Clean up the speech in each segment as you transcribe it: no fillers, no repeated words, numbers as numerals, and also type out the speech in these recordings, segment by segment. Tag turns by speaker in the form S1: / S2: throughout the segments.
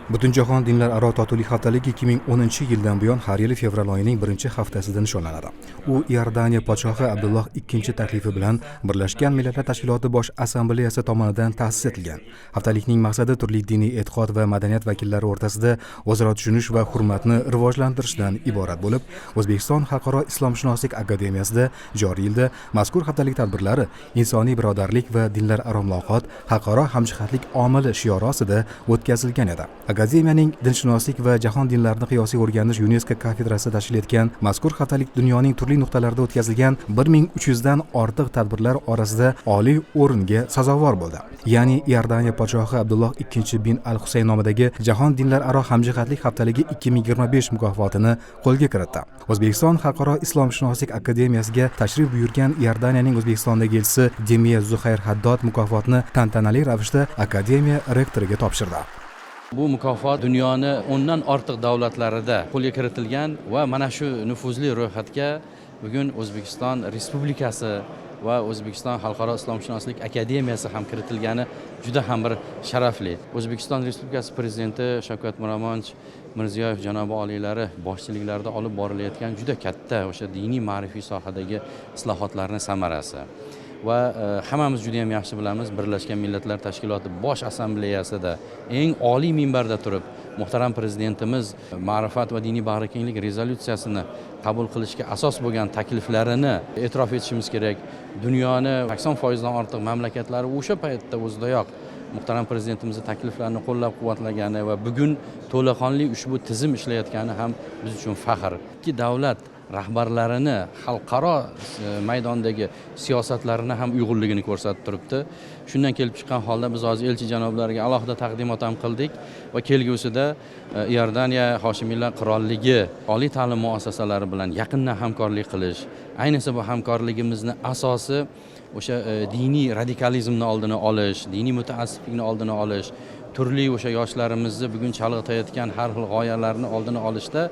S1: Butunjahon dinlar aro totuvlik haftaligi 2010-yildan buyon har yili fevral oyining 1-haftasida nishonlanadi. U Iordaniya podshohi Abdulloh II taklifi bilan Birlashgan Millatlar Tashkiloti Bosh Assambleyasi tomonidan ta'sis etilgan. Haftalikning maqsadi turli diniy e'tiqod va madaniyat vakillari o'rtasida o'zaro tushunish va hurmatni rivojlantirishdan iborat bo'lib, O'zbekiston Xalqaro Islomshunoslik akademiyasida joriy yilda mazkur haftalik tadbirlari insoniy birodarlik va dinlar aro muloqot, xalqaro hamjihatlik omili shiori ostida o'tkazilgan edi. Akademiyaning dinshunoslik va jahon dinlarini qiyosiy o'rganish UNESCO kafedrasi tashkil etgan mazkur haftalik dunyoning turli nuqtalarida o'tkazilgan 1300 dan ortiq tadbirlar orasida oliy o'ringa sazovor bo'ldi. Ya'ni Iordaniya podshohi Abdulloh II bin al-Husayn nomidagi Jahon dinlar aro hamjihatlik haftaligi 2025 mukofotini qo'lga kiritdi. O'zbekiston Xalqaro Islomshunoslik akademiyasiga tashrif buyurgan Iordaniyaning O'zbekistondagi elchisi Demiya Zuhayr Haddod mukofotni tantanali ravishda akademiya rektoriga topshirdi.
S2: Bu mukofot dunyoni 10 dan ortiq davlatlarida qo'lga kiritilgan va mana shu nufuzli ro'yxatga bugun O'zbekiston Respublikasi va O'zbekiston Xalqaro Islomshunoslik akademiyasi ham kiritilgani juda ham bir sharafli. O'zbekiston Respublikasi prezidenti Shavkat Mirziyoyev janobi oliylari boshchiliklarida olib borilayotgan juda katta o'sha diniy ma'rifiy sohadagi islohotlarning samarasi. Va hammamiz juda ham yaxshi bilamiz, Birlashgan Millatlar Tashkiloti Bosh Assambleyasida eng oliy minbarda turib, muhtaram prezidentimiz ma'rifat va diniy bag'rikenglik rezolyutsiyasini qabul qilishga asos bo'lgan takliflarini e'tirof etishimiz kerak. Dunyoni 80% dan ortiq mamlakatlari o'sha paytda o'zidayoq muhtaram prezidentimizning takliflarini qo'llab-quvvatlagani va bugun to'laqonli ushbu tizim ishlayotgani ham biz uchun faxr. Ikki davlat rahbarlarini xalqaro maydondagi siyosatlarini ham uyg'unligini ko'rsatib turibdi. Shundan kelib chiqqan holda biz hozir elchi janoblariga alohida taqdimot ham qildik va kelgusida Iordaniya Hoshimiylar qirolligi oliy ta'lim muassasalari bilan yaqindan hamkorlik qilish, ayniqsa bu hamkorligimizni asosi o'sha diniy radikalizmni oldini olish, diniy mutaassiblikni oldini olish, turli o'sha yoshlarimizni bugun chalg'itayotgan har xil g'oyalarni oldini olishda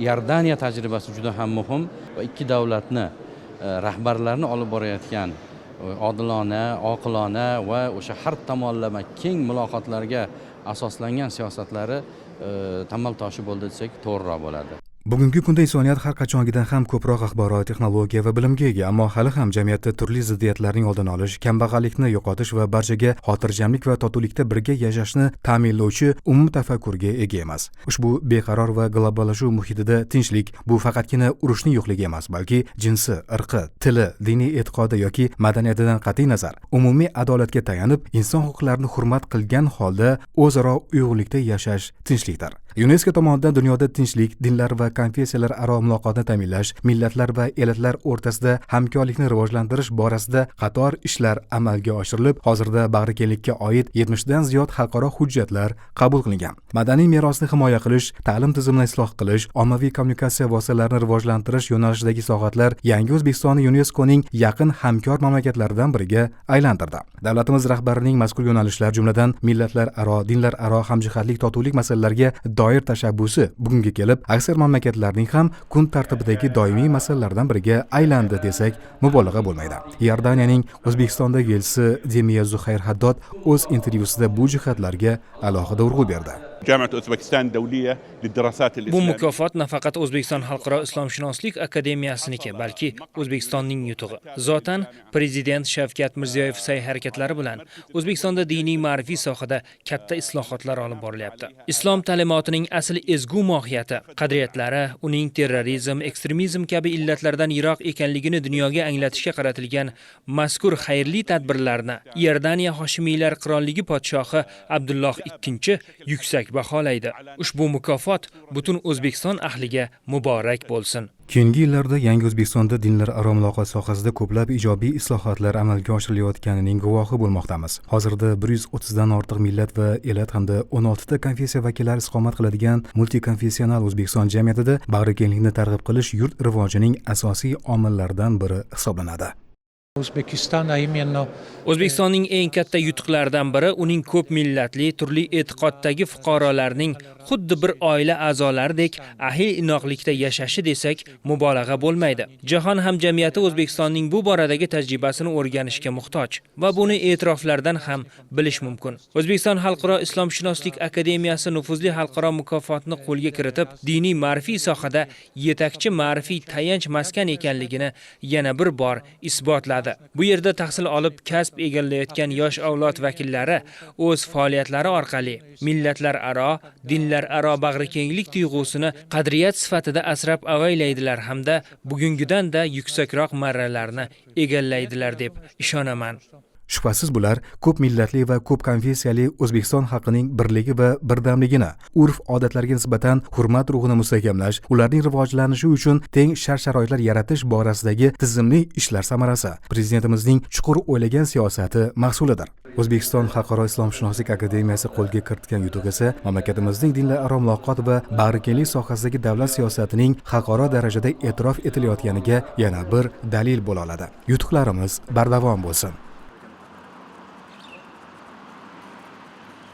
S2: Iordaniya tajribasi juda ham muhim va ikki davlatni rahbarlarini olib borayotgan odilona, oqilona va o'sha har tomonlama keng muloqotlarga asoslangan siyosatlari tamal toshi bo'ldi desak to'g'riroq bo'ladi.
S1: Bugungi kunda insoniyat har qachongidan ham ko'proq axborot, texnologiya va bilimga ega, ammo hali ham jamiyatda turli ziddiyatlarning oldini olish, kambag'allikni yo'qotish va barchaga xotirjamlik va totuvlikda birga yashashni ta'minlovchi umum tafakkurga ega emas. Ushbu beqaror va globallashuv muhitida tinchlik bu faqatgina urushning yo'qligi emas, balki jinsi, irqi, tili, diniy e'tiqodi yoki madaniyatidan qat'iy nazar umumiy adolatga tayanib, inson huquqlarini hurmat qilgan holda o'zaro uyg'unlikda yashash tinchlikdir. UNESCO tomonidan dunyoda tinchlik, dinlar va konfessiyalar aro muloqotni ta'minlash, millatlar va elatlar o'rtasida hamkorlikni rivojlantirish borasida qator ishlar amalga oshirilib, hozirda bag'rikenglikka oid 70 dan ziyod xalqaro hujjatlar qabul qilingan. Madaniy merosni himoya qilish, ta'lim tizimini isloh qilish, ommaviy kommunikatsiya vositalarini rivojlantirish yo'nalishidagi sohatlar yangi O'zbekistonni UNESCOning yaqin hamkor mamlakatlaridan biriga aylantirdi. Davlatimiz rahbarining mazkur yo'nalishlar, jumladan millatlar aro, dinlar aro hamjihatlik, totuvlik masalalariga doir tashabbusi bugunga kelib, aksar mamlakatlarning ham kun tartibidagi doimiy masalalardan biriga aylandi desak mubolag'a bo'lmaydi. Iordaniyaning O'zbekistondagi elchisi Demiya Zuhayr Haddod o'z intervyusida bu jihatlarga alohida urg'u berdi.
S3: Bu mukofot nafaqat O'zbekiston Xalqaro Islomshunoslik akademiyasiniki, balki O'zbekistonning yutug'i. Zotan prezident Shavkat Mirziyoyev sa'y-harakatlari bilan O'zbekistonda diniy ma'rifiy sohada katta islohotlar olib borilyapti. Islom ta'limotining asl ezgu mohiyati, qadriyatlari uning terrorizm, ekstremizm kabi illatlardan yiroq ekanligini dunyoga anglatishga qaratilgan mazkur xayrli tadbirlarni Iordaniya Hoshimiylar qirolligi podshohi Abdulloh II yuksak baholaydi. Ushbu mukofot butun O'zbekiston ahliga muborak bo'lsin.
S1: Keyingi yillarda yangi O'zbekistonda dinlar aro muloqot sohasida ko'plab ijobiy islohotlar amalga oshirilayotganining guvohi bo'lmoqdamiz. Hozirda 130 dan ortiq millat va elat hamda 16 ta konfessiya vakillari istiqomat qiladigan multikonfessional O'zbekiston jamiyatida bag'rikenglikni targ'ib qilish yurt rivojining asosiy omillaridan biri hisoblanadi.
S3: O'zbekistonning eng katta yutuqlaridan biri uning ko'p millatli, turli e'tiqoddagi fuqarolarning xuddi bir oila a'zolaridek ahil inoqlikda yashashi desak mubolag'a bo'lmaydi. Jahon hamjamiyati O'zbekistonning bu boradagi tajribasini o'rganishga muhtoj va buni e'tiroflardan ham bilish mumkin. O'zbekiston Xalqaro Islomshunoslik akademiyasi nufuzli xalqaro mukofotni qo'lga kiritib, diniy ma'rifiy sohada yetakchi ma'rifiy tayanch maskan ekanligini yana bir bor isbotladi. Bu yerda tahsil olib kasb egallayotgan yosh avlod vakillari o'z faoliyatlari orqali millatlararo, dinlararo bag'rikenglik tuyg'usini qadriyat sifatida asrab avaylaydilar hamda bugungidan-da yuksakroq marralarni egallaydilar deb ishonaman.
S1: Shubhasiz bular ko'p millatli va ko'p konfessiyali O'zbekiston xalqining birligi va birdamligini, urf-odatlarga nisbatan hurmat ruhini mustahkamlash, ularning rivojlanishi uchun teng shart-sharoitlar yaratish borasidagi tizimli ishlar samarasi, prezidentimizning chuqur o'ylagan siyosati mahsulidir. O'zbekiston Xalqaro Islomshunoslik akademiyasi qo'lga kiritgan yutuq esa mamlakatimizning dinlararo muloqot va bag'rikenglik sohasidagi davlat siyosatining xalqaro darajada e'tirof etilayotganiga yana bir dalil bo'la oladi. Yutuqlarimiz bardavom bo'lsin.